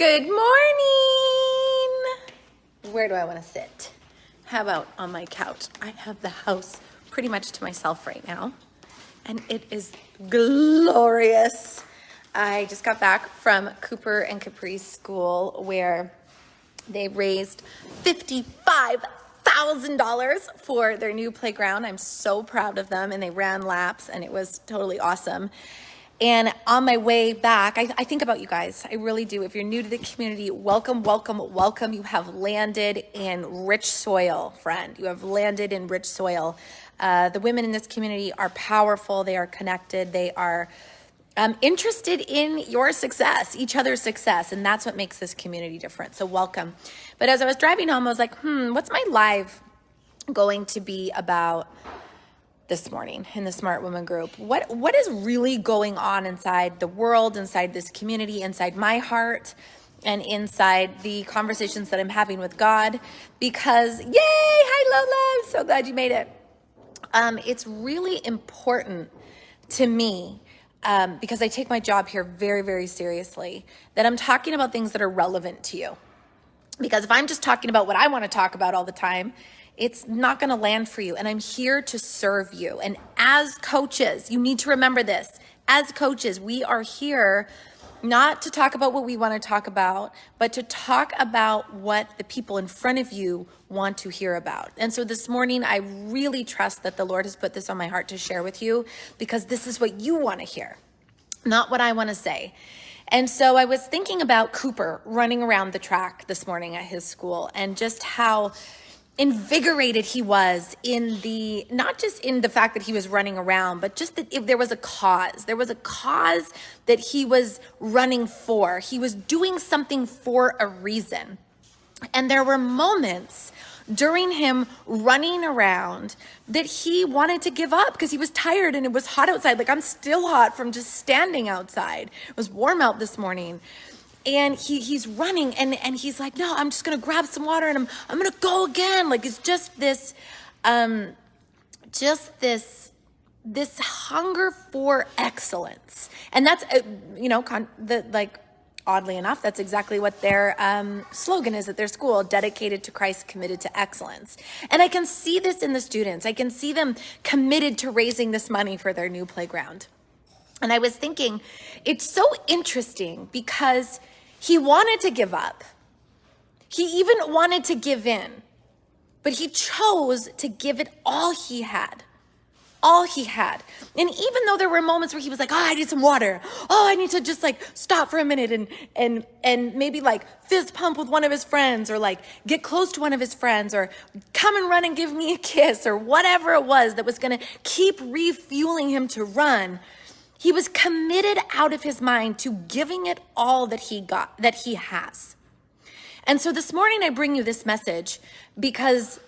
Good morning. Where do I want to sit? How about on my couch? I have the house pretty much to myself right now, and it is glorious. I just got back from Cooper and Capri's school where they raised $55,000 for their new playground. I'm so proud of them, and they ran laps, and it was totally awesome. And on my way back, I think about you guys. I really do. If you're new to the community, welcome, welcome, welcome. You have landed in rich soil, friend. You have landed in rich soil. The women in this community are powerful. They are connected. They are interested in your success, each other's success. And that's what makes this community different. So welcome. But as I was driving home, I was like, what's my live going to be about this morning in the Smart Woman group? What is really going on inside the world, inside this community, inside my heart, and inside the conversations that I'm having with God? Because yay, hi Lola, I'm so glad you made it. It's really important to me, because I take my job here very, very seriously, that I'm talking about things that are relevant to you. Because if I'm just talking about what I want to talk about all the time, it's not going to land for you. And I'm here to serve you. And as coaches, you need to remember this. As coaches, we are here not to talk about what we want to talk about, but to talk about what the people in front of you want to hear about. And so this morning, I really trust that the Lord has put this on my heart to share with you, because this is what you want to hear, not what I want to say. And so I was thinking about Cooper running around the track this morning at his school, and just how invigorated he was in the, not just in the fact that he was running around, but just that if there was a cause that he was running for. He was doing something for a reason. And there were moments during him running around that he wanted to give up because he was tired and it was hot outside. Like, I'm still hot from just standing outside. It was warm out this morning. And he's running and he's like, no, I'm just going to grab some water and I'm going to go again. Like, it's just this hunger for excellence. And that's, oddly enough, that's exactly what their slogan is at their school: dedicated to Christ, committed to excellence. And I can see this in the students. I can see them committed to raising this money for their new playground. And I was thinking, it's so interesting because he wanted to give up. He even wanted to give in, but he chose to give it all he had. All he had. And even though there were moments where he was like, I need some water. I need to just stop for a minute and maybe fist pump with one of his friends, or get close to one of his friends, or come and run and give me a kiss, or whatever it was that was going to keep refueling him to run. He was committed out of his mind to giving it all that he has. And so this morning I bring you this message because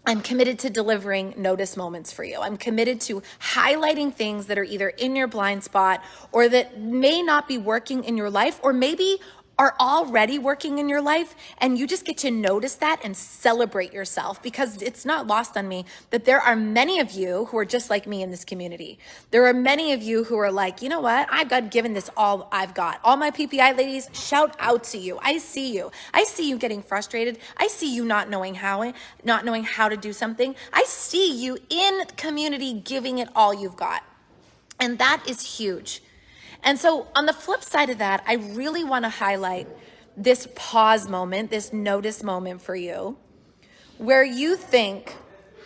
I'm committed to delivering notice moments for you. I'm committed to highlighting things that are either in your blind spot or that may not be working in your life, or maybe are already working in your life, and you just get to notice that and celebrate yourself, because it's not lost on me that there are many of you who are just like me in this community. There are many of you who are like, you know what? I've got given this all I've got. All my PPI ladies, shout out to you. I see you. I see you getting frustrated. I see you not knowing how to do something. I see you in community giving it all you've got. And that is huge. And so on the flip side of that, I really want to highlight this pause moment, this notice moment for you, where you think,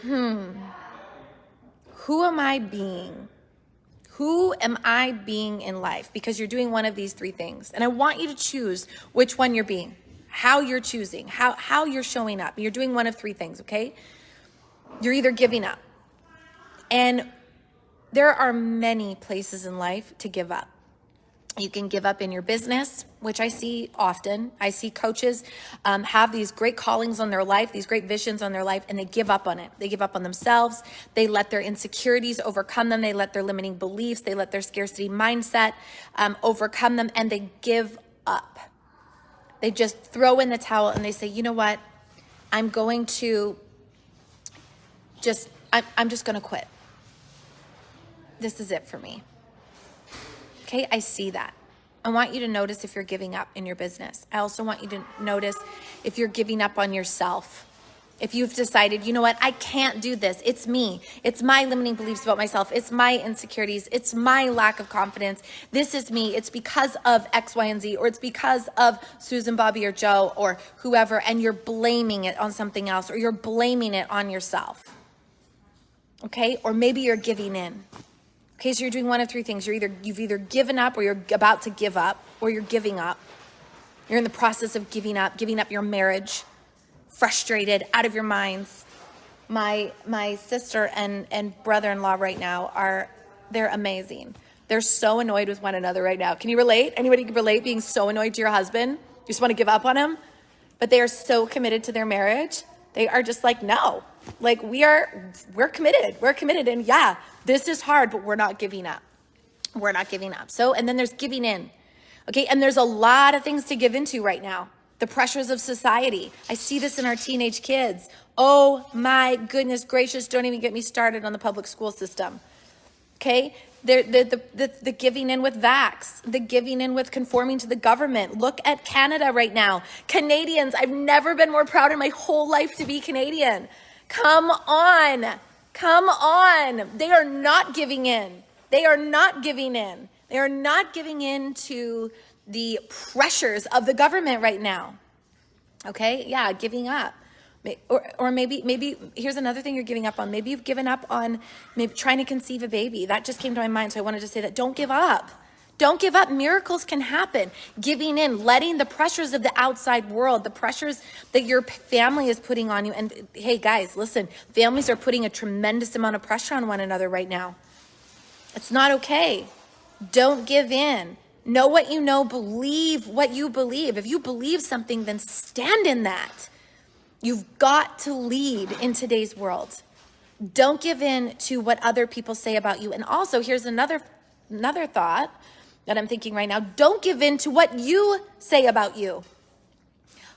who am I being? Who am I being in life? Because you're doing one of these three things. And I want you to choose which one you're being, how you're choosing, how you're showing up. You're doing one of three things, okay? You're either giving up. And there are many places in life to give up. You can give up in your business, which I see often. I see coaches have these great callings on their life, these great visions on their life, and they give up on it. They give up on themselves. They let their insecurities overcome them. They let their limiting beliefs, they let their scarcity mindset overcome them, and they give up. They just throw in the towel and they say, you know what? I'm going to I'm just going to quit. This is it for me. Okay, I see that. I want you to notice if you're giving up in your business. I also want you to notice if you're giving up on yourself. If you've decided, you know what, I can't do this. It's me. It's my limiting beliefs about myself. It's my insecurities. It's my lack of confidence. This is me. It's because of X, Y, and Z, or it's because of Susan, Bobby, or Joe, or whoever, and you're blaming it on something else, or you're blaming it on yourself. Okay? Or maybe you're giving in. Okay, so you're doing one of three things. You've either given up, or you're about to give up, or you're giving up. You're in the process of giving up your marriage, frustrated, out of your minds. My sister and brother-in-law right now they're amazing. They're so annoyed with one another right now. Can you relate? Anybody can relate being so annoyed to your husband? You just want to give up on him? But they are so committed to their marriage. They are just like, no, like we're committed. We're committed. And yeah, this is hard, but we're not giving up. We're not giving up. So, and then there's giving in. Okay. And there's a lot of things to give into right now. The pressures of society. I see this in our teenage kids. Oh my goodness gracious. Don't even get me started on the public school system. Okay. The giving in with vax, the giving in with conforming to the government. Look at Canada right now. Canadians, I've never been more proud in my whole life to be Canadian. Come on. Come on. They are not giving in. They are not giving in. They are not giving in to the pressures of the government right now. Okay? Yeah, giving up. Or maybe here's another thing you're giving up on. Maybe you've given up on maybe trying to conceive a baby. That just came to my mind, so I wanted to say that. Don't give up. Don't give up. Miracles can happen. Giving in, letting the pressures of the outside world, the pressures that your family is putting on you. And hey, guys, listen, families are putting a tremendous amount of pressure on one another right now. It's not okay. Don't give in. Know what you know. Believe what you believe. If you believe something, then stand in that. You've got to lead in today's world. Don't give in to what other people say about you. And also, here's another thought that I'm thinking right now. Don't give in to what you say about you.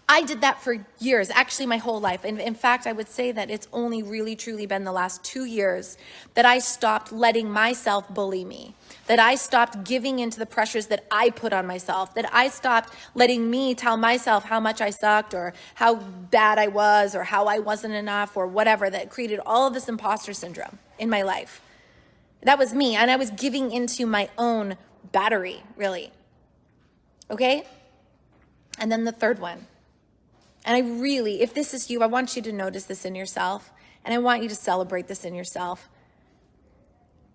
I did that for years, actually my whole life. And in fact, I would say that it's only really truly been the last 2 years that I stopped letting myself bully me, that I stopped giving into the pressures that I put on myself, that I stopped letting me tell myself how much I sucked or how bad I was or how I wasn't enough or whatever, that created all of this imposter syndrome in my life. That was me, and I was giving into my own battery, really. Okay? And then the third one. And I really, if this is you, I want you to notice this in yourself, and I want you to celebrate this in yourself.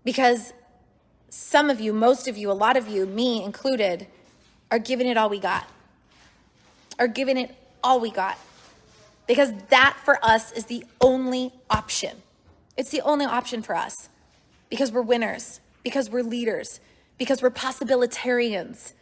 Because some of you, most of you, a lot of you, me included, are giving it all we got. Are giving it all we got. Because that for us is the only option. It's the only option for us. Because we're winners. Because we're leaders. Because we're possibilitarians.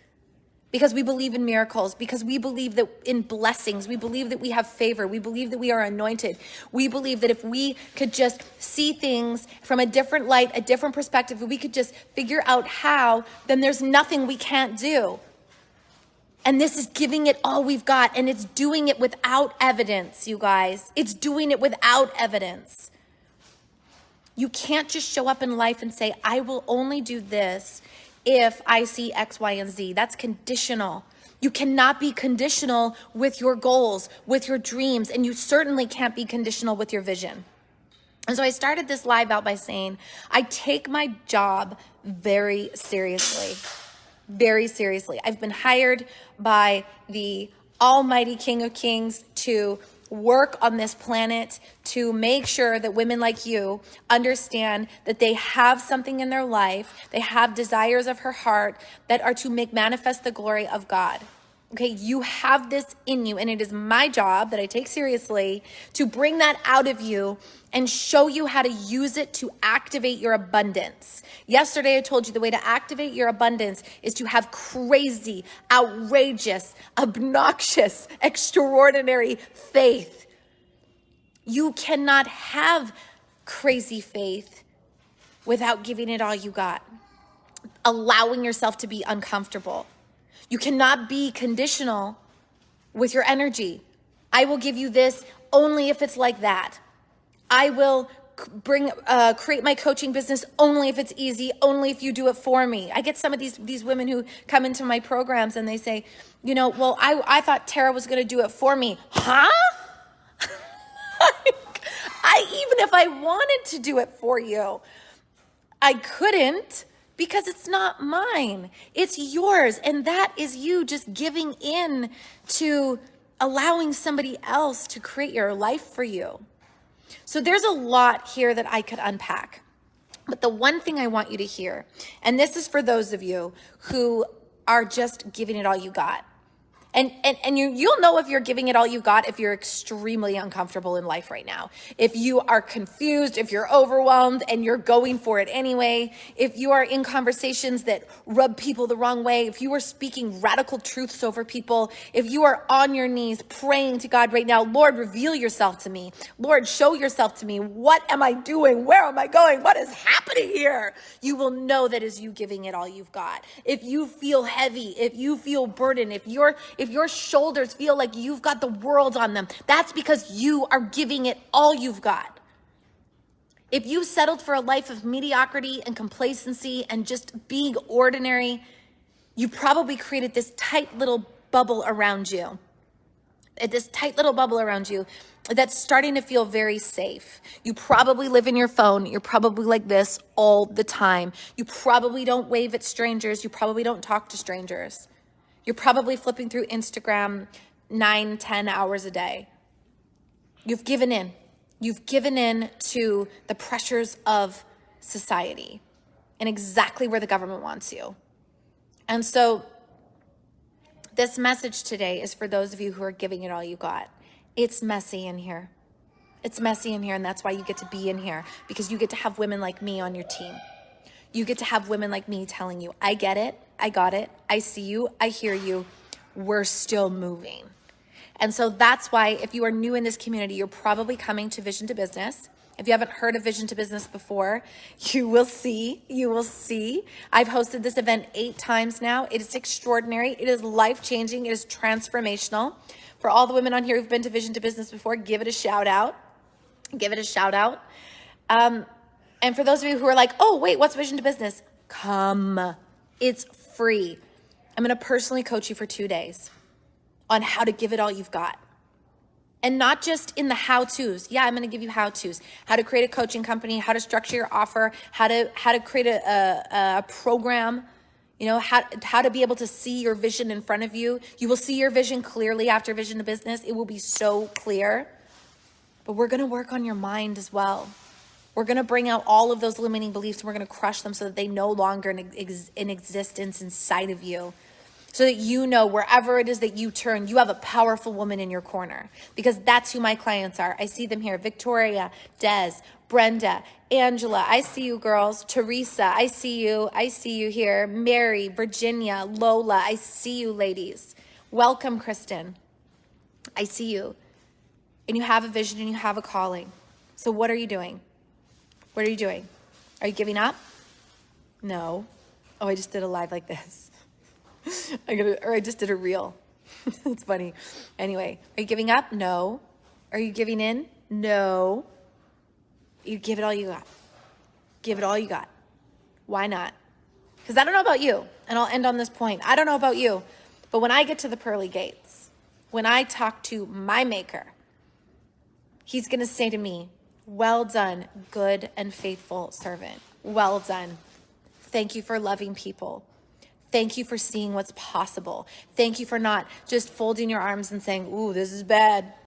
Because we believe in miracles, because we believe that in blessings, we believe that we have favor, we believe that we are anointed. We believe that if we could just see things from a different light, a different perspective, if we could just figure out how, then there's nothing we can't do. And this is giving it all we've got, and it's doing it without evidence, you guys. It's doing it without evidence. You can't just show up in life and say, I will only do this if I see X, Y, and Z. That's conditional. You cannot be conditional with your goals, with your dreams, and you certainly can't be conditional with your vision. And so I started this live out by saying, I take my job very seriously, very seriously. I've been hired by the Almighty King of Kings to work on this planet to make sure that women like you understand that they have something in their life, they have desires of her heart that are to make manifest the glory of God. Okay, you have this in you, and it is my job that I take seriously to bring that out of you and show you how to use it to activate your abundance. Yesterday, I told you the way to activate your abundance is to have crazy, outrageous, obnoxious, extraordinary faith. You cannot have crazy faith without giving it all you got, allowing yourself to be uncomfortable. You cannot be conditional with your energy. I will give you this only if it's like that. I will create my coaching business only if it's easy, only if you do it for me. I get some of these women who come into my programs and they say, well, I thought Tara was going to do it for me. Huh? Even if I wanted to do it for you, I couldn't, because it's not mine. It's yours. And that is you just giving in to allowing somebody else to create your life for you. So there's a lot here that I could unpack. But the one thing I want you to hear, and this is for those of you who are just giving it all you got. And you'll know if you're giving it all you got if you're extremely uncomfortable in life right now. If you are confused, if you're overwhelmed and you're going for it anyway, if you are in conversations that rub people the wrong way, if you are speaking radical truths over people, if you are on your knees praying to God right now, Lord, reveal yourself to me. Lord, show yourself to me. What am I doing? Where am I going? What is happening here? You will know that is you giving it all you've got. If you feel heavy, if you feel burdened, if your shoulders feel like you've got the world on them, that's because you are giving it all you've got. If you've settled for a life of mediocrity and complacency and just being ordinary, you probably created this tight little bubble around you. This tight little bubble around you that's starting to feel very safe. You probably live in your phone. You're probably like this all the time. You probably don't wave at strangers. You probably don't talk to strangers. You're probably flipping through Instagram 9-10 hours a day. You've given in. You've given in to the pressures of society and exactly where the government wants you. And so this message today is for those of you who are giving it all you got. It's messy in here. It's messy in here, and that's why you get to be in here, because you get to have women like me on your team. You get to have women like me telling you, I get it, I got it, I see you, I hear you, we're still moving. And so that's why if you are new in this community, you're probably coming to Vision to Business. If you haven't heard of Vision to Business before, you will see. I've hosted this event 8 times now. It is extraordinary. It is life-changing. It is transformational. For all the women on here who've been to Vision to Business before, give it a shout out. Give it a shout out. And for those of you who are like, oh, wait, what's Vision to Business? Come. It's free. I'm going to personally coach you for 2 days on how to give it all you've got. And not just in the how-tos. Yeah, I'm going to give you how-tos. How to create a coaching company, how to structure your offer, how to create a program, how to be able to see your vision in front of you. You will see your vision clearly after Vision to Business. It will be so clear. But we're going to work on your mind as well. We're going to bring out all of those limiting beliefs, and we're going to crush them so that they no longer in existence inside of you. So that you know wherever it is that you turn, you have a powerful woman in your corner, because that's who my clients are. I see them here. Victoria, Des, Brenda, Angela. I see you, girls. Teresa, I see you. I see you here. Mary, Virginia, Lola. I see you, ladies. Welcome, Kristen. I see you. And you have a vision and you have a calling. So what are you doing? What are you doing? Are you giving up? No. Oh, I just did a live like this. I just did a reel. It's funny. Anyway, are you giving up? No. Are you giving in? No. You give it all you got. Give it all you got. Why not? Because I don't know about you, and I'll end on this point. I don't know about you, but when I get to the pearly gates, when I talk to my maker, he's going to say to me, well done, good and faithful servant. Well done. Thank you for loving people. Thank you for seeing what's possible. Thank you for not just folding your arms and saying, ooh, this is bad.